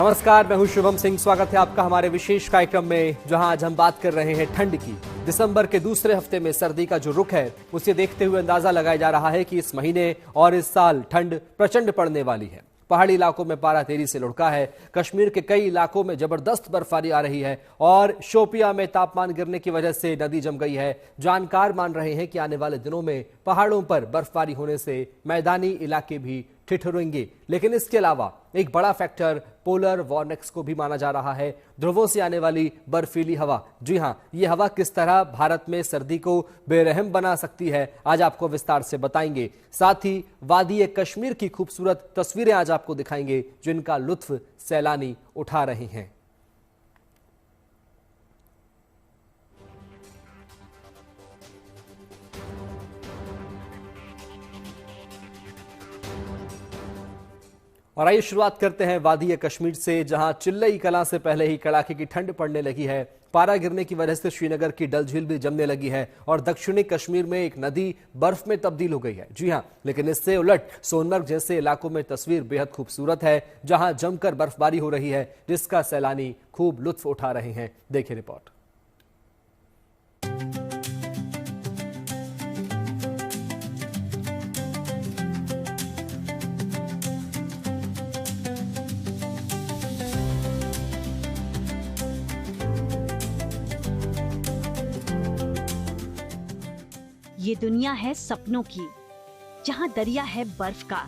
नमस्कार, मैं हूं शुभम सिंह। स्वागत है आपका हमारे विशेष कार्यक्रम में, जहां आज हम बात कर रहे हैं ठंड की। दिसंबर के दूसरे हफ्ते में सर्दी का जो रुख है, उसे देखते हुए अंदाजा लगाया जा रहा है कि इस महीने और इस साल ठंड प्रचंड पड़ने वाली है। पहाड़ी इलाकों में पारा तेजी से लुढ़का है। कश्मीर के कई इलाकों में जबरदस्त बर्फबारी आ रही है और शोपियां में तापमान गिरने की वजह से नदी जम गई है। जानकार मान रहे हैं कि आने वाले दिनों में पहाड़ों पर बर्फबारी होने से मैदानी इलाके भी ठिठुरेंगे। लेकिन इसके अलावा एक बड़ा फैक्टर पोलर वॉर्निक्स को भी माना जा रहा है, ध्रुवों से आने वाली बर्फीली हवा। जी हां, ये हवा किस तरह भारत में सर्दी को बेरहम बना सकती है, आज आपको विस्तार से बताएंगे। साथ ही वादी कश्मीर की खूबसूरत तस्वीरें आज आपको दिखाएंगे, जिनका लुत्फ सैलानी उठा रहे हैं। और आइए शुरुआत करते हैं वादी कश्मीर से, जहां चिल्लई कलां से पहले ही कड़ाके की ठंड पड़ने लगी है। पारा गिरने की वजह से श्रीनगर की डल झील भी जमने लगी है और दक्षिणी कश्मीर में एक नदी बर्फ में तब्दील हो गई है। जी हां, लेकिन इससे उलट सोनमर्ग जैसे इलाकों में तस्वीर बेहद खूबसूरत है, जहां जमकर बर्फबारी हो रही है, जिसका सैलानी खूब लुत्फ उठा रहे हैं। देखिए रिपोर्ट। ये दुनिया है सपनों की, जहां दरिया है बर्फ का,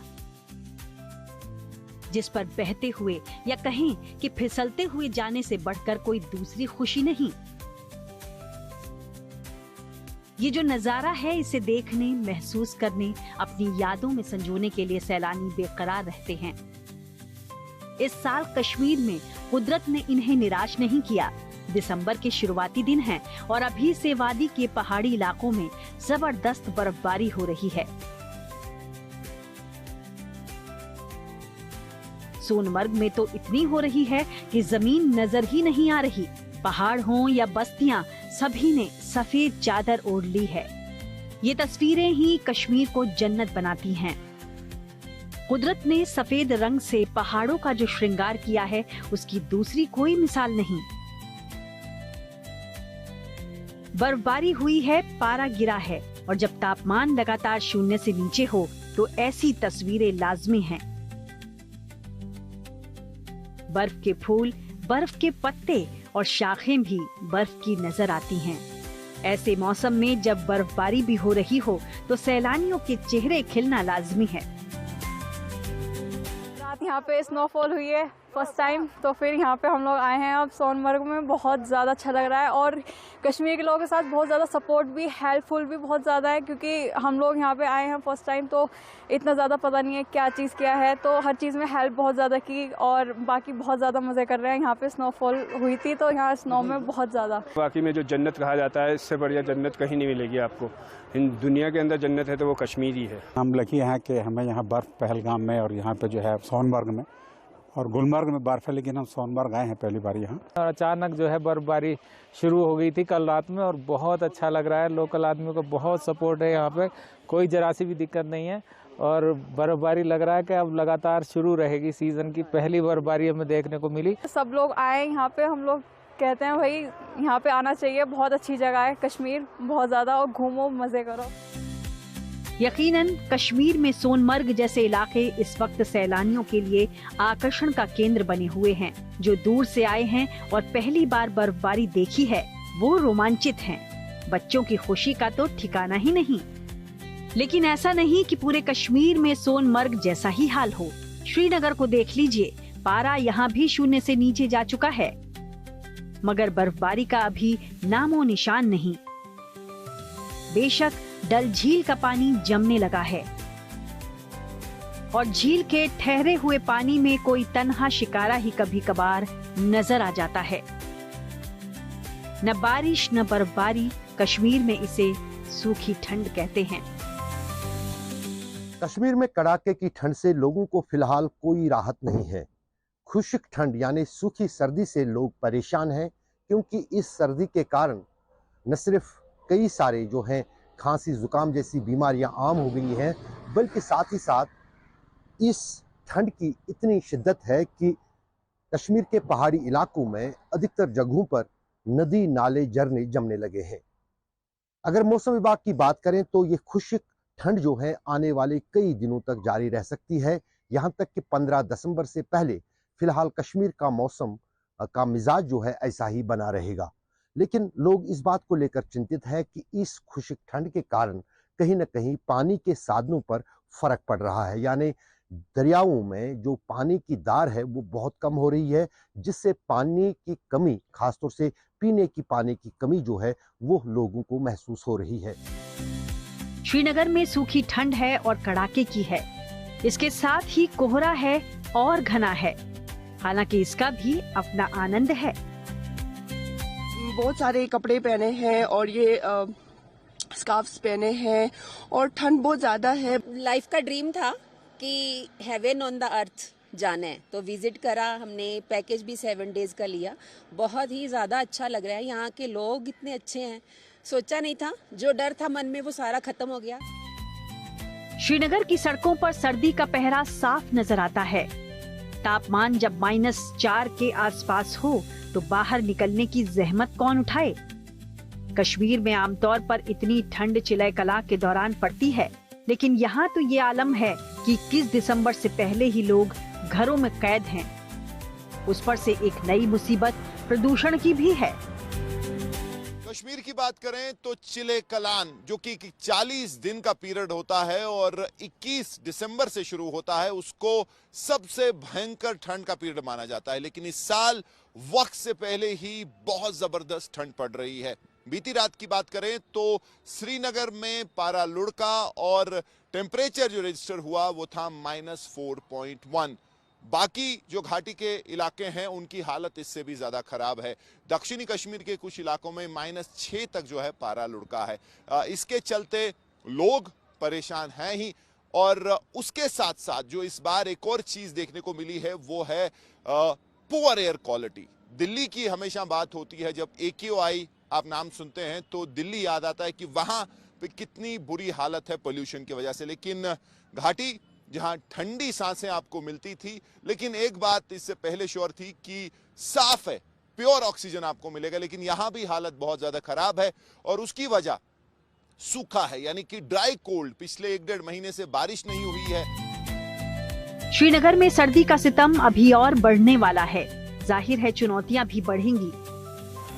जिस पर बहते हुए या कहें कि फिसलते हुए जाने से बढ़कर कोई दूसरी खुशी नहीं। ये जो नजारा है, इसे देखने, महसूस करने, अपनी यादों में संजोने के लिए सैलानी बेकरार रहते हैं। इस साल कश्मीर में कुदरत ने इन्हें निराश नहीं किया। दिसंबर के शुरुआती दिन हैं और अभी से वादी के पहाड़ी इलाकों में जबरदस्त बर्फबारी हो रही है। सोनमर्ग में तो इतनी हो रही है कि जमीन नजर ही नहीं आ रही। पहाड़ हों या बस्तियां, सभी ने सफेद चादर ओढ़ ली है। ये तस्वीरें ही कश्मीर को जन्नत बनाती हैं। कुदरत ने सफेद रंग से पहाड़ों का जो श्रृंगार किया है, उसकी दूसरी कोई मिसाल नहीं। बर्फबारी हुई है, पारा गिरा है और जब तापमान लगातार शून्य से नीचे हो तो ऐसी तस्वीरें लाजमी हैं। बर्फ के फूल, बर्फ के पत्ते और शाखें भी बर्फ की नजर आती हैं। ऐसे मौसम में जब बर्फबारी भी हो रही हो तो सैलानियों के चेहरे खिलना लाजमी है। रात यहाँ पे स्नोफॉल हुई है फर्स्ट टाइम, तो फिर यहाँ पे हम लोग आए हैं अब सोनमर्ग में। बहुत ज़्यादा अच्छा लग रहा है और कश्मीर के लोगों के साथ बहुत ज़्यादा सपोर्ट भी, हेल्पफुल भी बहुत ज़्यादा है, क्योंकि हम लोग यहाँ पे आए हैं फर्स्ट टाइम, तो इतना ज़्यादा पता नहीं है क्या चीज़ क्या है, तो हर चीज़ में हेल्प बहुत ज़्यादा की और बाकी बहुत ज़्यादा मज़े कर रहे हैं। यहाँ पे स्नोफॉल हुई थी तो यहाँ स्नो में बहुत ज़्यादा। बाकी में जो जन्नत कहा जाता है, इससे बढ़िया जन्नत कहीं नहीं मिलेगी आपको। इन दुनिया के अंदर जन्नत है तो वो कश्मीर ही है। हम लकी हैं कि हमें यहाँ बर्फ़ पहलगाम में और यहाँ पे जो है सोनमर्ग में और गुलमर्ग में बर्फ है, लेकिन हम सोनमर्ग आए हैं पहली बार यहाँ। और अचानक जो है बर्फबारी शुरू हो गई थी कल रात में और बहुत अच्छा लग रहा है। लोकल आदमियों को बहुत सपोर्ट है यहाँ पे, कोई जरा सी भी दिक्कत नहीं है और बर्फबारी लग रहा है कि अब लगातार शुरू रहेगी। सीजन की पहली बर्फबारी हमें देखने को मिली। सब लोग आए यहाँ पे, हम लोग कहते हैं भाई यहाँ पे आना चाहिए, बहुत अच्छी जगह है कश्मीर, बहुत ज़्यादा, और घूमो, मज़े करो। यकीनन कश्मीर में सोनमर्ग जैसे इलाके इस वक्त सैलानियों के लिए आकर्षण का केंद्र बने हुए हैं। जो दूर से आए हैं और पहली बार बर्फबारी देखी है, वो रोमांचित हैं। बच्चों की खुशी का तो ठिकाना ही नहीं। लेकिन ऐसा नहीं कि पूरे कश्मीर में सोनमर्ग जैसा ही हाल हो। श्रीनगर को देख लीजिए, पारा यहाँ भी शून्य से नीचे जा चुका है, मगर बर्फबारी का अभी नामो निशान नहीं। बेशक डल झील का पानी जमने लगा है और झील के ठहरे हुए पानी में कोई तन्हा शिकारा ही कभी कभार नजर आ जाता है। न बारिश न बर्फबारी, कश्मीर में इसे सूखी ठंड कहते हैं। कश्मीर में कड़ाके की ठंड से लोगों को फिलहाल कोई राहत नहीं है। खुश्क ठंड यानी सूखी सर्दी से लोग परेशान हैं, क्योंकि इस सर्दी के कारण न सिर्फ कई सारे जो हैं खांसी जुकाम जैसी बीमारियां आम हो गई हैं, बल्कि साथ ही साथ इस ठंड की इतनी शिद्दत है कि कश्मीर के पहाड़ी इलाकों में अधिकतर जगहों पर नदी नाले झरने जमने लगे हैं। अगर मौसम विभाग की बात करें तो ये खुश्क ठंड जो है आने वाले कई दिनों तक जारी रह सकती है। यहां तक कि 15 दिसंबर से पहले फिलहाल कश्मीर का मौसम का मिजाज जो है ऐसा ही बना रहेगा। लेकिन लोग इस बात को लेकर चिंतित है कि इस खुश्क ठंड के कारण कहीं ना कहीं पानी के साधनों पर फर्क पड़ रहा है, यानी दरियाओं में जो पानी की दार है वो बहुत कम हो रही है, जिससे पानी की कमी, खासतौर से पीने की पानी की कमी जो है वो लोगों को महसूस हो रही है। श्रीनगर में सूखी ठंड है और कड़ाके की है। इसके साथ ही कोहरा है और घना है। हालांकि इसका भी अपना आनंद है। बहुत सारे कपड़े पहने हैं और ये स्कार्फ्स पहने हैं और ठंड बहुत ज्यादा है। लाइफ का ड्रीम था कि हेवन ऑन द अर्थ जाना है, तो विजिट करा हमने। पैकेज भी 7 डेज का लिया। बहुत ही ज़्यादा अच्छा लग रहा है। यहाँ के लोग इतने अच्छे हैं, सोचा नहीं था। जो डर था मन में वो सारा खत्म हो गया। श्रीनगर की सड़कों पर सर्दी का पहरा साफ नजर आता है। तापमान जब -4 के आसपास हो तो बाहर निकलने की जहमत कौन उठाए। कश्मीर में आमतौर पर इतनी ठंड चिलय कला के दौरान पड़ती है, लेकिन यहाँ तो ये आलम है कि 21 दिसंबर से पहले ही लोग घरों में कैद हैं। उस पर से एक नई मुसीबत प्रदूषण की भी है। कश्मीर की बात करें तो चिले कलान जो कि 40 दिन का पीरियड होता है और 21 दिसंबर से शुरू होता है, उसको सबसे भयंकर ठंड का पीरियड माना जाता है। लेकिन इस साल वक्त से पहले ही बहुत जबरदस्त ठंड पड़ रही है। बीती रात की बात करें तो श्रीनगर में पारा लुढ़का और टेम्परेचर जो रजिस्टर हुआ वो था -4.1। बाकी जो घाटी के इलाके हैं उनकी हालत इससे भी ज्यादा खराब है। दक्षिणी कश्मीर के कुछ इलाकों में -6 तक जो है पारा लुढ़का है। इसके चलते लोग परेशान हैं ही। और उसके साथ साथ जो इस बार एक और चीज देखने को मिली है वो है पुअर एयर क्वालिटी। दिल्ली की हमेशा बात होती है, जब AQI आप नाम सुनते हैं तो दिल्ली याद आता है कि वहां पे कितनी बुरी हालत है पोल्यूशन की वजह से। लेकिन घाटी जहां ठंडी सांसें आपको मिलती थी, लेकिन एक बात इससे पहले श्योर थी कि साफ है, प्योर ऑक्सीजन आपको मिलेगा। लेकिन यहां भी हालत बहुत ज्यादा खराब है और उसकी वजह सूखा है, यानी कि ड्राई कोल्ड। पिछले 1-1.5 महीने से बारिश नहीं हुई है। श्रीनगर में सर्दी का सितम अभी और बढ़ने वाला है। जाहिर है चुनौतियां भी बढ़ेंगी,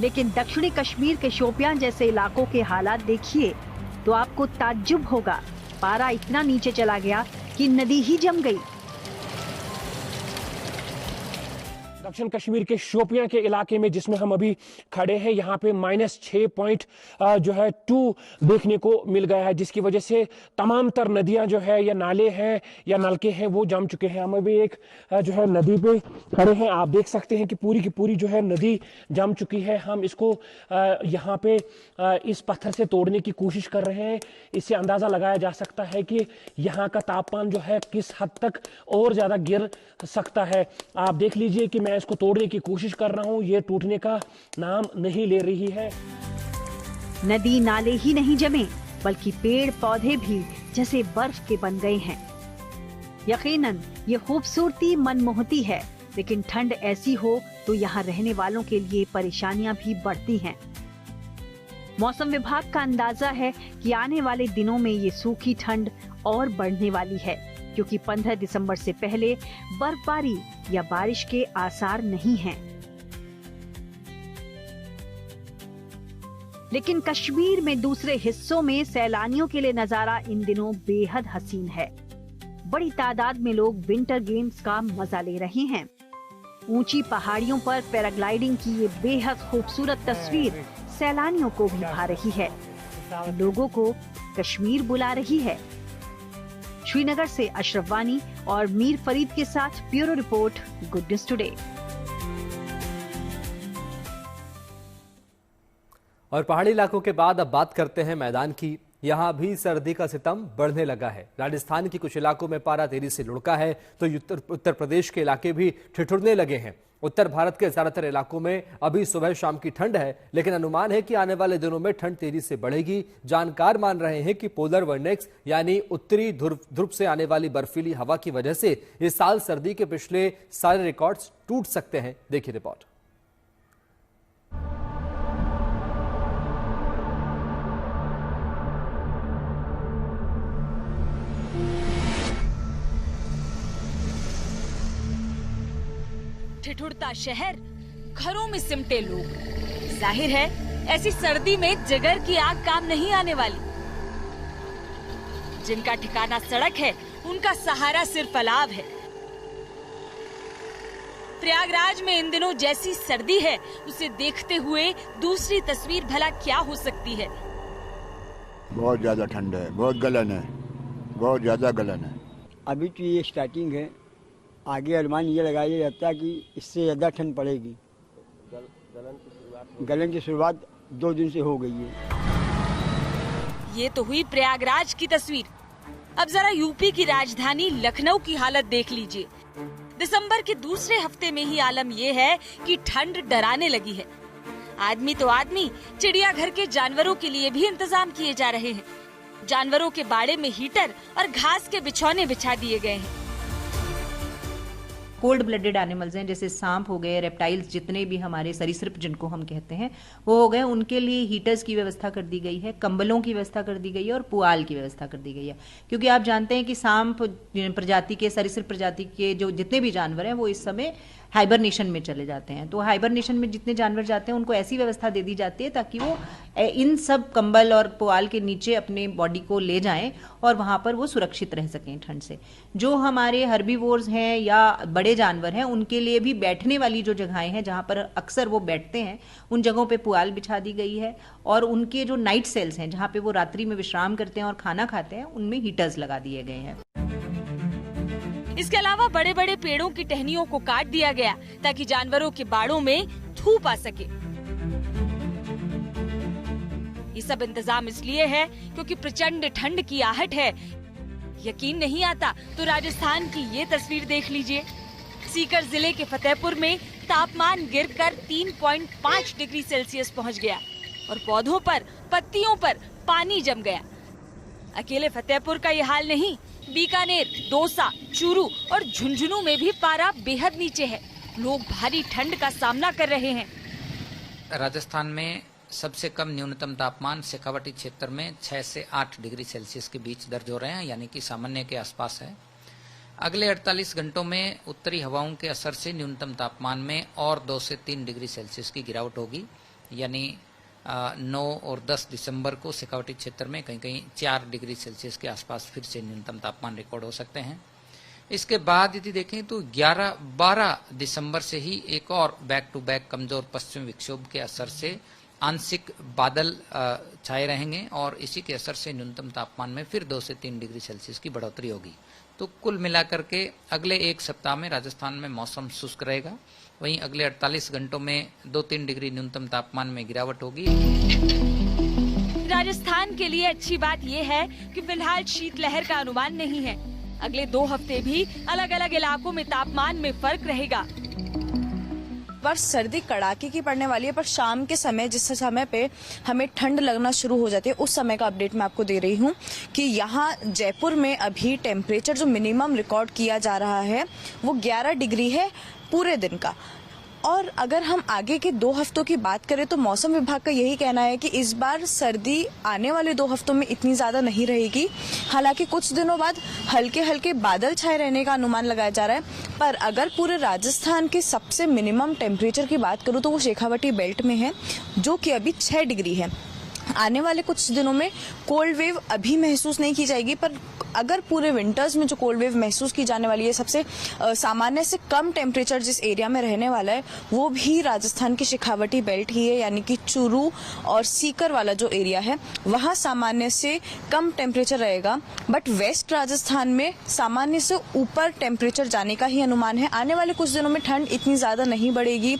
लेकिन दक्षिणी कश्मीर के शोपियां जैसे इलाकों के हालात देखिए तो आपको ताज्जुब होगा। पारा इतना नीचे चला गया कि नदी ही जम गई। दक्षिण कश्मीर के शोपियां के इलाके में जिसमें हम अभी खड़े हैं, यहाँ पे -6.2 देखने को मिल गया है, जिसकी वजह से तमाम तर नदियां जो है या नाले हैं या नलके हैं वो जम चुके हैं। हम अभी एक जो है नदी पे खड़े हैं। आप देख सकते हैं कि पूरी की पूरी जो है नदी जम चुकी है। हम इसको यहाँ पे इस पत्थर से तोड़ने की कोशिश कर रहे हैं। इससे अंदाजा लगाया जा सकता है कि यहाँ का तापमान जो है किस हद तक और ज्यादा गिर सकता है। आप देख लीजिए कि मैं इसको तोड़ने की कोशिश कर रहा हूं, ये टूटने का नाम नहीं ले रही है। नदी नाले ही नहीं जमे, बल्कि पेड़ पौधे भी जैसे बर्फ के बन गए हैं। यकीनन ये खूबसूरती मनमोहती है, लेकिन ठंड ऐसी हो तो यहाँ रहने वालों के लिए परेशानियां भी बढ़ती हैं। मौसम विभाग का अंदाजा है कि आने वाले दिनों में ये सूखी ठंड और बढ़ने वाली है, क्योंकि 15 दिसंबर से पहले बर्फबारी या बारिश के आसार नहीं हैं। लेकिन कश्मीर में दूसरे हिस्सों में सैलानियों के लिए नजारा इन दिनों बेहद हसीन है। बड़ी तादाद में लोग विंटर गेम्स का मजा ले रहे हैं। ऊंची पहाड़ियों पर पैराग्लाइडिंग की ये बेहद खूबसूरत तस्वीर सैलानियों को भी भा रही है। लोगों को कश्मीर बुला रही है। श्रीनगर से अशरफ वानी और मीर फरीद के साथ bureau report, good news today. और पहाड़ी इलाकों के बाद अब बात करते हैं मैदान की। यहाँ भी सर्दी का सितम बढ़ने लगा है। राजस्थान के कुछ इलाकों में पारा तेजी से लुढ़का है तो उत्तर प्रदेश के इलाके भी ठिठुरने लगे हैं। उत्तर भारत के ज्यादातर इलाकों में अभी सुबह शाम की ठंड है, लेकिन अनुमान है कि आने वाले दिनों में ठंड तेजी से बढ़ेगी। जानकार मान रहे हैं कि पोलर वर्टेक्स यानी उत्तरी ध्रुव से आने वाली बर्फीली हवा की वजह से इस साल सर्दी के पिछले सारे रिकॉर्ड्स टूट सकते हैं। देखिए रिपोर्ट। ठिठुरता शहर, घरों में सिमटे लोग। जाहिर है ऐसी सर्दी में जिगर की आग काम नहीं आने वाली। जिनका ठिकाना सड़क है, उनका सहारा सिर्फ अलाव है। प्रयागराज में इन दिनों जैसी सर्दी है, उसे देखते हुए दूसरी तस्वीर भला क्या हो सकती है। बहुत ज्यादा ठंड है, बहुत गलन है, बहुत ज्यादा गलन है। अभी तो ये स्टार्टिंग है, आगे अनुमान ये लगाया जाता है कि इससे ज्यादा ठंड पड़ेगी। गलन की शुरुआत 2 दिन से हो गई है। ये तो हुई प्रयागराज की तस्वीर। अब जरा यूपी की राजधानी लखनऊ की हालत देख लीजिए। दिसंबर के दूसरे हफ्ते में ही आलम ये है कि ठंड डराने लगी है। आदमी तो आदमी, चिड़ियाघर के जानवरों के लिए भी इंतजाम किए जा रहे हैं। जानवरों के बाड़े में हीटर और घास के बिछौने बिछा दिए गए हैं। कोल्ड ब्लडेड एनिमल्स हैं, जैसे सांप हो गए, रेप्टाइल्स, जितने भी हमारे सरीसृप जिनको हम कहते हैं वो हो गए, उनके लिए हीटर्स की व्यवस्था कर दी गई है, कंबलों की व्यवस्था कर दी गई है और पुआल की व्यवस्था कर दी गई है। क्योंकि आप जानते हैं कि सांप प्रजाति के, सरीसृप प्रजाति के जो जितने भी जानवर हैं वो इस समय हाइबरनेशन में चले जाते हैं। तो हाइबरनेशन में जितने जानवर जाते हैं उनको ऐसी व्यवस्था दे दी जाती है ताकि वो इन सब कंबल और पुआल के नीचे अपने बॉडी को ले जाएं और वहां पर वो सुरक्षित रह सकें ठंड से। जो हमारे हर्बीवोर्स हैं या बड़े जानवर हैं, उनके लिए भी बैठने वाली जो जगहें हैं जहां पर अक्सर वो बैठते हैं, उन जगहों पे पुआल बिछा दी गई है। और उनके जो नाइट सेल्स हैं, जहां पे वो रात्रि में विश्राम करते हैं और खाना खाते हैं, उनमें हीटर्स लगा दिए गए हैं। इसके अलावा बड़े बड़े पेड़ों की टहनियों को काट दिया गया ताकि जानवरों के बाड़ों में धूप आ सके। ये सब इंतजाम इसलिए है क्योंकि प्रचंड ठंड की आहट है। यकीन नहीं आता तो राजस्थान की ये तस्वीर देख लीजिए। सीकर जिले के फतेहपुर में तापमान गिरकर 3.5 डिग्री सेल्सियस पहुंच गया और पौधों पर, पत्तियों पर पानी जम गया। अकेले फतेहपुर का ये हाल नहीं, बीकानेर, दौसा, चूरू और झुंझुनू में भी पारा बेहद नीचे है। लोग भारी ठंड का सामना कर रहे हैं। राजस्थान में सबसे कम न्यूनतम तापमान शेखावटी क्षेत्र में 6 से 8 डिग्री सेल्सियस के बीच दर्ज हो रहे हैं, यानी कि सामान्य के आसपास है। अगले 48 घंटों में उत्तरी हवाओं के असर से न्यूनतम तापमान में और 2 से 3 डिग्री सेल्सियस की गिरावट होगी, यानी 9 और 10 दिसंबर को शेखावटी क्षेत्र में कहीं कहीं 4 डिग्री सेल्सियस के आसपास फिर से न्यूनतम तापमान रिकॉर्ड हो सकते हैं। इसके बाद यदि देखें तो 11-12 दिसंबर से ही एक और बैक टू बैक कमजोर पश्चिमी विक्षोभ के असर से आंशिक बादल छाए रहेंगे और इसी के असर से न्यूनतम तापमान में फिर 2 से 3 डिग्री सेल्सियस की बढ़ोतरी होगी। तो कुल मिलाकर के अगले एक सप्ताह में राजस्थान में मौसम शुष्क रहेगा। वहीं अगले 48 घंटों में 2-3 डिग्री न्यूनतम तापमान में गिरावट होगी। राजस्थान के लिए अच्छी बात यह है कि फिलहाल शीतलहर का अनुमान नहीं है। अगले 2 हफ्ते भी अलग अलग इलाकों में तापमान में फर्क रहेगा। पर सर्दी कड़ाके की पड़ने वाली है, पर शाम के समय जिस समय पे हमें ठंड लगना शुरू हो जाती है उस समय का अपडेट मैं आपको दे रही हूँ कि यहाँ जयपुर में अभी टेम्परेचर जो मिनिमम रिकॉर्ड किया जा रहा है वो 11 डिग्री है पूरे दिन का। और अगर हम आगे के 2 हफ्तों की बात करें तो मौसम विभाग का यही कहना है कि इस बार सर्दी आने वाले 2 हफ्तों में इतनी ज्यादा नहीं रहेगी। हालांकि कुछ दिनों बाद हल्के हल्के बादल छाए रहने का अनुमान लगाया जा रहा है। पर अगर पूरे राजस्थान के सबसे मिनिमम टेम्परेचर की बात करूं तो वो शेखावटी बेल्ट में है, जो कि अभी 6 डिग्री है। आने वाले कुछ दिनों में कोल्ड वेव अभी महसूस नहीं की जाएगी, पर अगर पूरे विंटर्स में जो कोल्ड वेव महसूस की जाने वाली है, सबसे सामान्य से कम टेम्परेचर जिस एरिया में रहने वाला है वो भी राजस्थान की शेखावटी बेल्ट ही है, यानी कि चूरू और सीकर वाला जो एरिया है वहाँ सामान्य से कम टेम्परेचर रहेगा। बट वेस्ट राजस्थान में सामान्य से ऊपर टेम्परेचर जाने का ही अनुमान है। आने वाले कुछ दिनों में ठंड इतनी ज्यादा नहीं बढ़ेगी।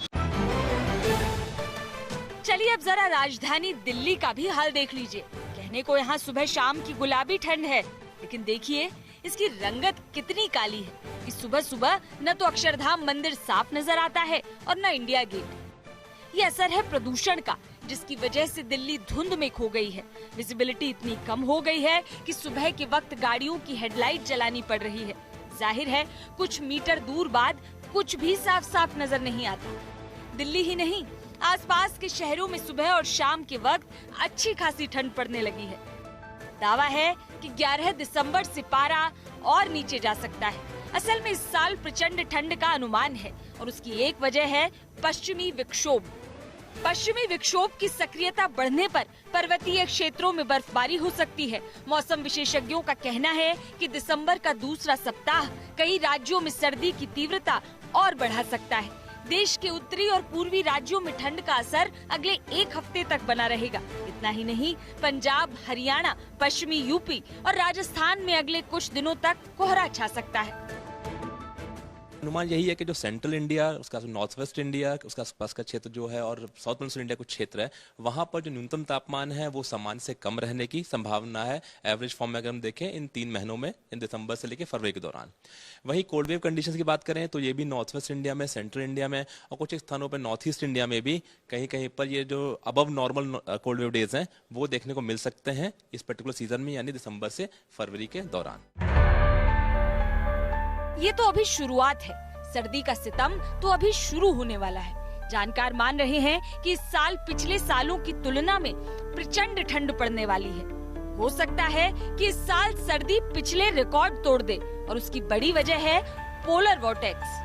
चलिए अब जरा राजधानी दिल्ली का भी हाल देख लीजिए। कहने को यहाँ सुबह शाम की गुलाबी ठंड है, लेकिन देखिए इसकी रंगत कितनी काली है कि सुबह सुबह न तो अक्षरधाम मंदिर साफ नजर आता है और न इंडिया गेट। ये असर है प्रदूषण का, जिसकी वजह से दिल्ली धुंध में खो गई है। विजिबिलिटी इतनी कम हो गई है कि सुबह के वक्त गाड़ियों की हेडलाइट जलानी पड़ रही है। जाहिर है कुछ मीटर दूर बाद कुछ भी साफ साफ नजर नहीं आता। दिल्ली ही नहीं, आसपास के शहरों में सुबह और शाम के वक्त अच्छी खासी ठंड पड़ने लगी है। दावा है कि 11 दिसंबर से पारा और नीचे जा सकता है। असल में इस साल प्रचंड ठंड का अनुमान है और उसकी एक वजह है पश्चिमी विक्षोभ। पश्चिमी विक्षोभ की सक्रियता बढ़ने पर पर्वतीय क्षेत्रों में बर्फबारी हो सकती है। मौसम विशेषज्ञों का कहना है कि दिसंबर का दूसरा सप्ताह कई राज्यों में सर्दी की तीव्रता और बढ़ा सकता है। देश के उत्तरी और पूर्वी राज्यों में ठंड का असर अगले एक हफ्ते तक बना रहेगा। इतना ही नहीं, पंजाब, हरियाणा, पश्चिमी यूपी और राजस्थान में अगले कुछ दिनों तक कोहरा छा सकता है। अनुमान यही है कि जो सेंट्रल इंडिया, उसका नॉर्थ वेस्ट इंडिया, उसका आसपास का क्षेत्र जो है और साउथ पेनिनसुला इंडिया कुछ क्षेत्र है, वहां पर जो न्यूनतम तापमान है वो सामान्य से कम रहने की संभावना है। एवरेज फॉर्म में अगर हम देखें इन 3 महीनों में, इन दिसंबर से लेकर फरवरी के दौरान। वहीं कोल्ड वेव कंडीशंस की बात करें तो ये भी नॉर्थ वेस्ट इंडिया में, सेंट्रल इंडिया में और कुछ स्थानों पर नॉर्थ ईस्ट इंडिया में भी कहीं कहीं पर ये जो above normal cold wave days हैं वो देखने को मिल सकते हैं इस पर्टिकुलर सीजन में, यानी दिसंबर से फरवरी के दौरान। ये तो अभी शुरुआत है, सर्दी का सितम तो अभी शुरू होने वाला है। जानकार मान रहे हैं कि इस साल पिछले सालों की तुलना में प्रचंड ठंड पड़ने वाली है। हो सकता है कि इस साल सर्दी पिछले रिकॉर्ड तोड़ दे और उसकी बड़ी वजह है पोलर वॉर्टेक्स।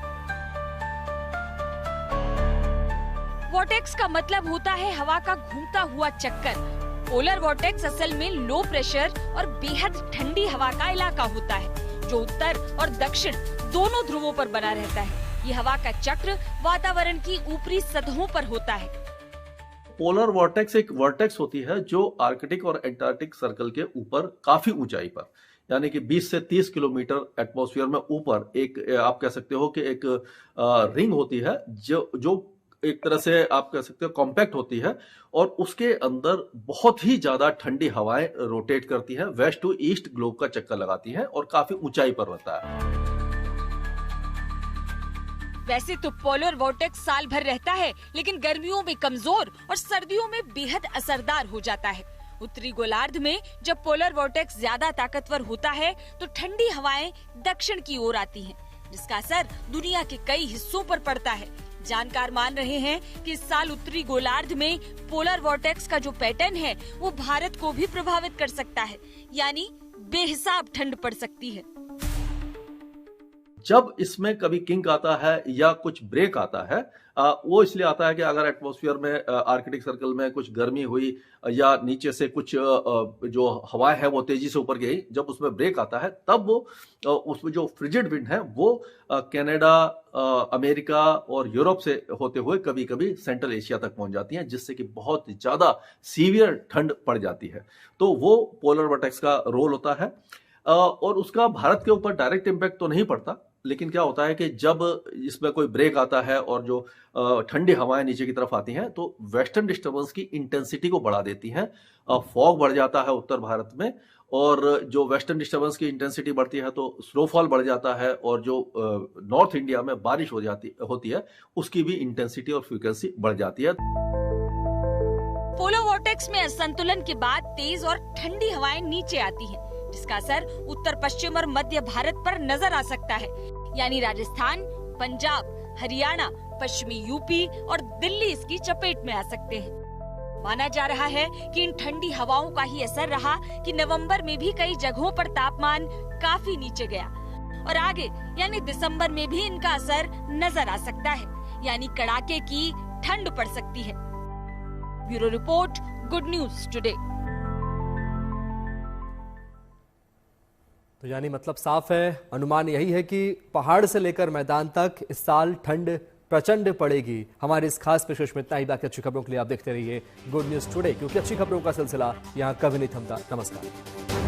वॉर्टेक्स का मतलब होता है हवा का घूमता हुआ चक्कर। पोलर वॉर्टेक्स असल में लो प्रेशर और बेहद ठंडी हवा का इलाका होता है जो उत्तर और दक्षिण दोनों ध्रुवों पर बना रहता है। ये हवा का चक्र वातावरण की ऊपरी सतहों पर होता है। पोलर वॉर्टेक्स एक वॉर्टेक्स होती है जो आर्कटिक और एंटार्क्टिक सर्कल के ऊपर काफी ऊंचाई पर, यानी कि 20 से 30 किलोमीटर एटमॉस्फेयर में ऊपर एक, आप कह सकते हो कि एक रिंग होती है जो एक तरह से आप कह सकते हो कॉम्पैक्ट होती है और उसके अंदर बहुत ही ज्यादा ठंडी हवाएं रोटेट करती हैं, वेस्ट टू ईस्ट ग्लोब का चक्कर लगाती हैं और काफी ऊंचाई पर रहता है। वैसे तो पोलर वॉर्टेक्स साल भर रहता है, लेकिन गर्मियों में कमजोर और सर्दियों में बेहद असरदार हो जाता है। उत्तरी गोलार्ध में जब पोलर वॉर्टेक्स ज्यादा ताकतवर होता है तो ठंडी हवाएं दक्षिण की ओर आती हैं, जिसका असर दुनिया के कई हिस्सों पर पड़ता है। जानकार मान रहे हैं कि इस साल उत्तरी गोलार्ध में पोलर वॉर्टेक्स का जो पैटर्न है वो भारत को भी प्रभावित कर सकता है, यानी बेहिसाब ठंड पड़ सकती है। जब इसमें कभी किंक आता है या कुछ ब्रेक आता है, वो इसलिए आता है कि अगर एटमॉस्फेयर में आर्कटिक सर्कल में कुछ गर्मी हुई या नीचे से कुछ जो हवा है वो तेजी से ऊपर गई, जब उसमें ब्रेक आता है तब वो उसमें जो फ्रिजिड विंड है वो कनाडा, अमेरिका और यूरोप से होते हुए कभी कभी सेंट्रल एशिया तक पहुंच जाती हैं, जिससे कि बहुत ज्यादा सीवियर ठंड पड़ जाती है। तो वो पोलर वॉर्टेक्स का रोल होता है और उसका भारत के ऊपर डायरेक्ट इम्पैक्ट तो नहीं पड़ता, लेकिन क्या होता है कि जब इसमें कोई ब्रेक आता है और जो ठंडी हवाएं नीचे की तरफ आती हैं तो वेस्टर्न डिस्टर्बेंस की इंटेंसिटी को बढ़ा देती हैं। फॉग बढ़ जाता है उत्तर भारत में और जो वेस्टर्न डिस्टर्बेंस की इंटेंसिटी बढ़ती है तो स्नोफॉल बढ़ जाता है और जो नॉर्थ इंडिया में बारिश होती है उसकी भी इंटेंसिटी और फ्रीक्वेंसी बढ़ जाती है। पोलर वॉर्टेक्स में असंतुलन के बाद तेज और ठंडी हवाएं नीचे आती हैं, जिसका असर उत्तर पश्चिम और मध्य भारत पर नजर आ सकता है, यानी राजस्थान, पंजाब, हरियाणा, पश्चिमी यूपी और दिल्ली इसकी चपेट में आ सकते हैं। माना जा रहा है कि इन ठंडी हवाओं का ही असर रहा कि नवंबर में भी कई जगहों पर तापमान काफी नीचे गया और आगे यानी दिसंबर में भी इनका असर नजर आ सकता है, यानी कड़ाके की ठंड पड़ सकती है। Bureau report, good news today. तो यानी मतलब साफ है, अनुमान यही है कि पहाड़ से लेकर मैदान तक इस साल ठंड प्रचंड पड़ेगी। हमारे इस खास पेशकश में इतना ही। बाकी अच्छी खबरों के लिए आप देखते रहिए गुड न्यूज टुडे, क्योंकि अच्छी खबरों का सिलसिला यहाँ कभी नहीं थमता। नमस्कार।